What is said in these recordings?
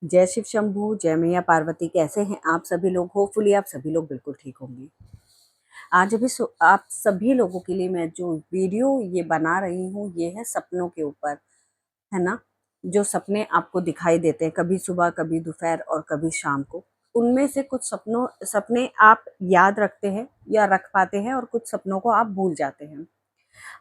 जय शिव शंभू, जय मैया पार्वती। कैसे हैं आप सभी लोग? होपफुली आप सभी लोग बिल्कुल ठीक होंगे। आज भी आप सभी लोगों के लिए मैं जो वीडियो ये बना रही हूँ, ये है सपनों के ऊपर, है ना। जो सपने आपको दिखाई देते हैं, कभी सुबह, कभी दोपहर और कभी शाम को, उनमें से कुछ सपने आप याद रखते हैं या रख पाते हैं, और कुछ सपनों को आप भूल जाते हैं।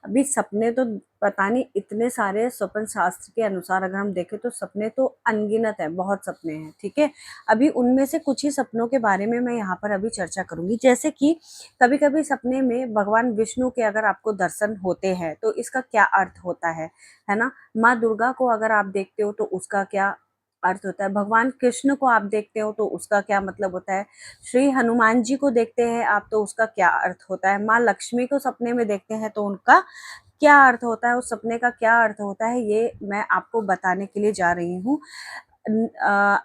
अभी सपने तो पता नहीं इतने सारे, स्वप्न शास्त्र के अनुसार अगर हम देखें तो सपने तो अनगिनत है, बहुत सपने हैं, ठीक है। अभी उनमें से कुछ ही सपनों के बारे में मैं यहाँ पर अभी चर्चा करूंगी। जैसे कि कभी कभी सपने में भगवान विष्णु के अगर आपको दर्शन होते हैं तो इसका क्या अर्थ होता है ना। माँ दुर्गा को अगर आप देखते हो तो उसका क्या अर्थ होता है, भगवान कृष्ण को आप देखते हो तो उसका क्या मतलब होता है, श्री हनुमान जी को देखते हैं आप तो उसका क्या अर्थ होता है, माँ लक्ष्मी को सपने में देखते हैं तो उनका क्या अर्थ होता है, उस सपने का क्या अर्थ होता है, ये मैं आपको बताने के लिए जा रही हूँ।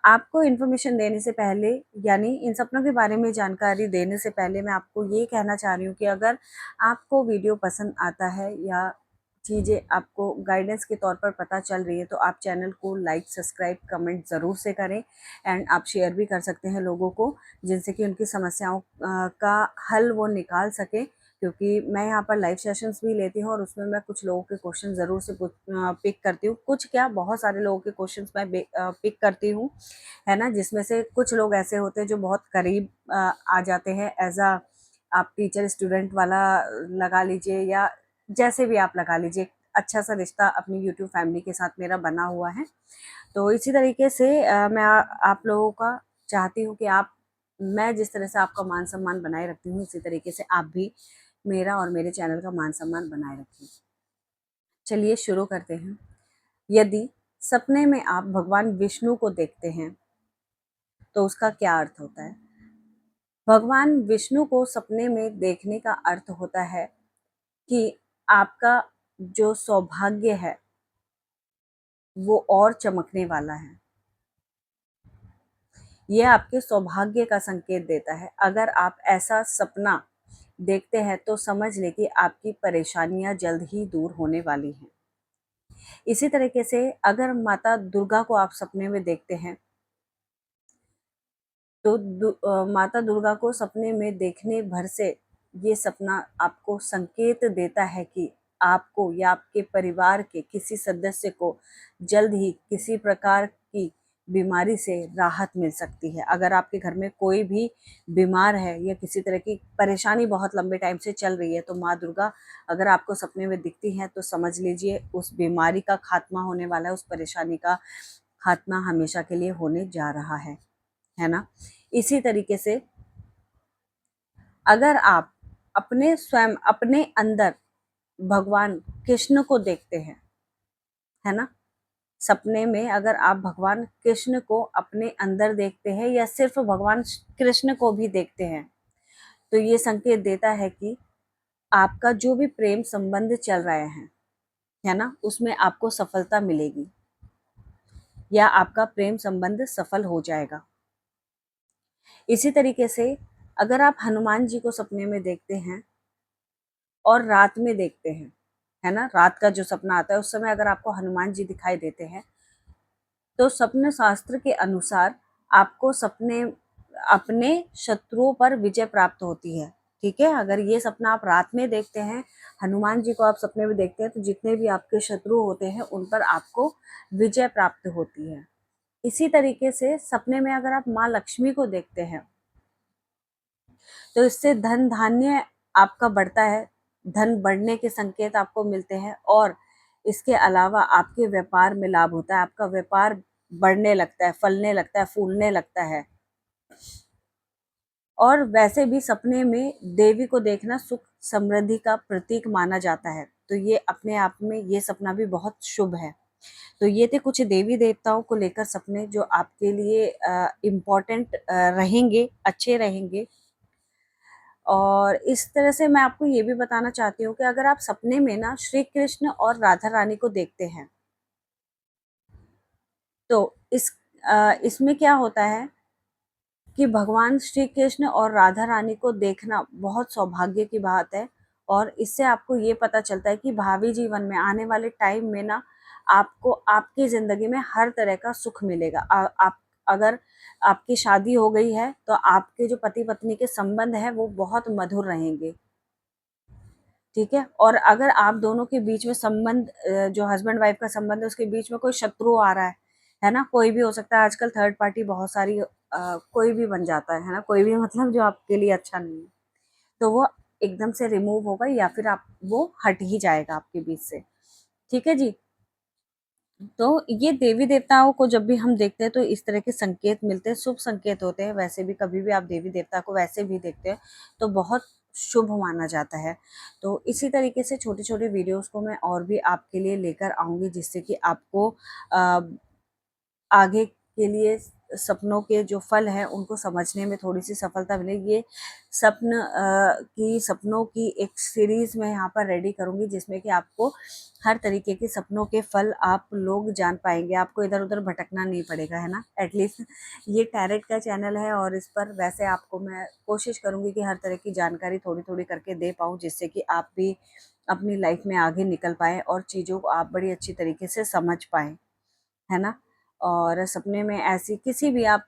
आपको इन्फॉर्मेशन देने से पहले, यानी इन सपनों के बारे में जानकारी देने से पहले, मैं आपको ये कहना चाह रही हूँ कि अगर आपको वीडियो पसंद आता है या चीज़ें आपको गाइडेंस के तौर पर पता चल रही है तो आप चैनल को लाइक, सब्सक्राइब, कमेंट ज़रूर से करें। एंड आप शेयर भी कर सकते हैं लोगों को, जिनसे कि उनकी समस्याओं का हल वो निकाल सकें। क्योंकि मैं यहाँ पर लाइव सेशंस भी लेती हूँ और उसमें मैं कुछ लोगों के क्वेश्चन ज़रूर से पिक करती हूँ। कुछ क्या, बहुत सारे लोगों के क्वेश्चंस मैं पिक करती हूँ, है ना। जिसमें से कुछ लोग ऐसे होते हैं जो बहुत करीब आ जाते हैं, एज अ आप टीचर स्टूडेंट वाला लगा लीजिए, या जैसे भी आप लगा लीजिए, अच्छा सा रिश्ता अपनी यूट्यूब फैमिली के साथ मेरा बना हुआ है। तो इसी तरीके से मैं आप लोगों का चाहती हूँ कि मैं जिस तरह से आपका मान सम्मान बनाए रखती हूँ, इसी तरीके से आप भी मेरा और मेरे चैनल का मान सम्मान बनाए रखें। चलिए शुरू करते हैं। यदि सपने में आप भगवान विष्णु को देखते हैं तो उसका क्या अर्थ होता है? भगवान विष्णु को सपने में देखने का अर्थ होता है कि आपका जो सौभाग्य है वो और चमकने वाला है। यह आपके सौभाग्य का संकेत देता है। अगर आप ऐसा सपना देखते हैं तो समझ लें कि आपकी परेशानियां जल्द ही दूर होने वाली हैं। इसी तरीके से अगर माता दुर्गा को आप सपने में देखते हैं तो माता दुर्गा को सपने में देखने भर से ये सपना आपको संकेत देता है कि आपको या आपके परिवार के किसी सदस्य को जल्द ही किसी प्रकार की बीमारी से राहत मिल सकती है। अगर आपके घर में कोई भी बीमार है या किसी तरह की परेशानी बहुत लंबे टाइम से चल रही है तो माँ दुर्गा अगर आपको सपने में दिखती हैं तो समझ लीजिए उस बीमारी का खात्मा होने वाला है, उस परेशानी का खात्मा हमेशा के लिए होने जा रहा है ना। इसी तरीके से अगर आप अपने स्वयं अपने अंदर भगवान कृष्ण को देखते हैं, है ना, सपने में अगर आप भगवान कृष्ण को अपने अंदर देखते हैं या सिर्फ भगवान कृष्ण को भी देखते हैं तो ये संकेत देता है कि आपका जो भी प्रेम संबंध चल रहे हैं, है ना, उसमें आपको सफलता मिलेगी या आपका प्रेम संबंध सफल हो जाएगा। इसी तरीके से अगर आप हनुमान जी को सपने में देखते हैं और रात में देखते हैं, है ना, रात का जो सपना आता है उस समय अगर आपको हनुमान जी दिखाई देते हैं तो सपने शास्त्र के अनुसार आपको सपने अपने शत्रुओं पर विजय प्राप्त होती है। ठीक है, अगर ये सपना आप रात में देखते हैं, हनुमान जी को आप सपने में देखते हैं तो जितने भी आपके शत्रु होते हैं उन पर आपको विजय प्राप्त होती है। इसी तरीके से सपने में अगर आप माँ लक्ष्मी को देखते हैं तो इससे धन धान्य आपका बढ़ता है, धन बढ़ने के संकेत आपको मिलते हैं, और इसके अलावा आपके व्यापार में लाभ होता है, आपका व्यापार बढ़ने लगता है, फलने लगता है, फूलने लगता है। और वैसे भी सपने में देवी को देखना सुख समृद्धि का प्रतीक माना जाता है, तो ये अपने आप में ये सपना भी बहुत शुभ है। तो ये थे कुछ देवी देवताओं को लेकर सपने जो आपके लिए इम्पोर्टेंट रहेंगे, अच्छे रहेंगे। और इस तरह से मैं आपको ये भी बताना चाहती हूँ कि अगर आप सपने में ना श्री कृष्ण और राधा रानी को देखते हैं तो इसमें क्या होता है कि भगवान श्री कृष्ण और राधा रानी को देखना बहुत सौभाग्य की बात है। और इससे आपको ये पता चलता है कि भावी जीवन में आने वाले टाइम में ना आपको आपकी ज़िंदगी में हर तरह का सुख मिलेगा। आप अगर आपकी शादी हो गई है तो आपके जो पति पत्नी के संबंध है वो बहुत मधुर रहेंगे, ठीक है। और अगर आप दोनों के बीच में संबंध जो हस्बैंड वाइफ का संबंध है उसके बीच में कोई शत्रु आ रहा है ना, कोई भी हो सकता है। आजकल थर्ड पार्टी बहुत सारी कोई भी बन जाता है ना, कोई भी मतलब जो आपके लिए अच्छा नहीं है, तो वो एकदम से रिमूव होगा या फिर आप वो हट ही जाएगा आपके बीच से, ठीक है जी। तो ये देवी देवताओं को जब भी हम देखते हैं तो इस तरह के संकेत मिलते हैं, शुभ संकेत होते हैं। वैसे भी कभी भी आप देवी देवता को वैसे भी देखते हैं तो बहुत शुभ माना जाता है। तो इसी तरीके से छोटे छोटे वीडियोस को मैं और भी आपके लिए लेकर आऊंगी, जिससे कि आपको अ, आगे के लिए सपनों के जो फल हैं उनको समझने में थोड़ी सी सफलता मिलेगी। ये सपनों की एक सीरीज मैं यहाँ पर रेडी करूँगी, जिसमें कि आपको हर तरीके के सपनों के फल आप लोग जान पाएंगे। आपको इधर उधर भटकना नहीं पड़ेगा, है ना। एटलीस्ट ये टैरेट का चैनल है और इस पर वैसे आपको मैं कोशिश करूँगी कि हर तरह की जानकारी थोड़ी थोड़ी करके दे पाऊँ, जिससे कि आप भी अपनी लाइफ में आगे निकल पाएँ और चीज़ों को आप बड़ी अच्छी तरीके से समझ पाएँ, है ना। और सपने में ऐसी किसी भी आप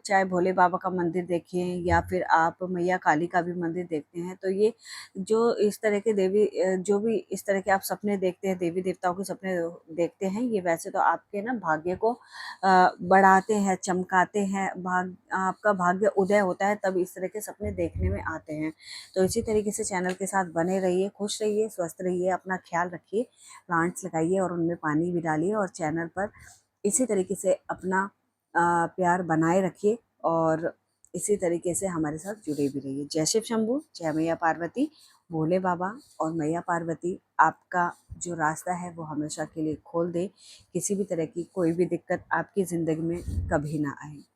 चाहे भोले बाबा का मंदिर देखें या फिर आप मैया काली का भी मंदिर देखते हैं, तो ये जो इस तरह के जो भी इस तरह के आप सपने देखते हैं, देवी देवताओं के सपने देखते हैं, ये वैसे तो आपके ना भाग्य को बढ़ाते हैं, चमकाते हैं। आपका भाग्य उदय होता है तब इस तरह के सपने देखने में आते हैं। तो इसी तरीके से चैनल के साथ बने रहिए, खुश रहिए, स्वस्थ रहिए, अपना ख्याल रखिए, प्लांट्स लगाइए और उनमें पानी भी डालिए, और चैनल पर इसी तरीके से अपना प्यार बनाए रखिए और इसी तरीके से हमारे साथ जुड़े भी रहिए। जय शिव शंभू, जय मैया पार्वती। भोले बाबा और मैया पार्वती आपका जो रास्ता है वो हमेशा के लिए खोल दे। किसी भी तरह की कोई भी दिक्कत आपकी ज़िंदगी में कभी ना आए।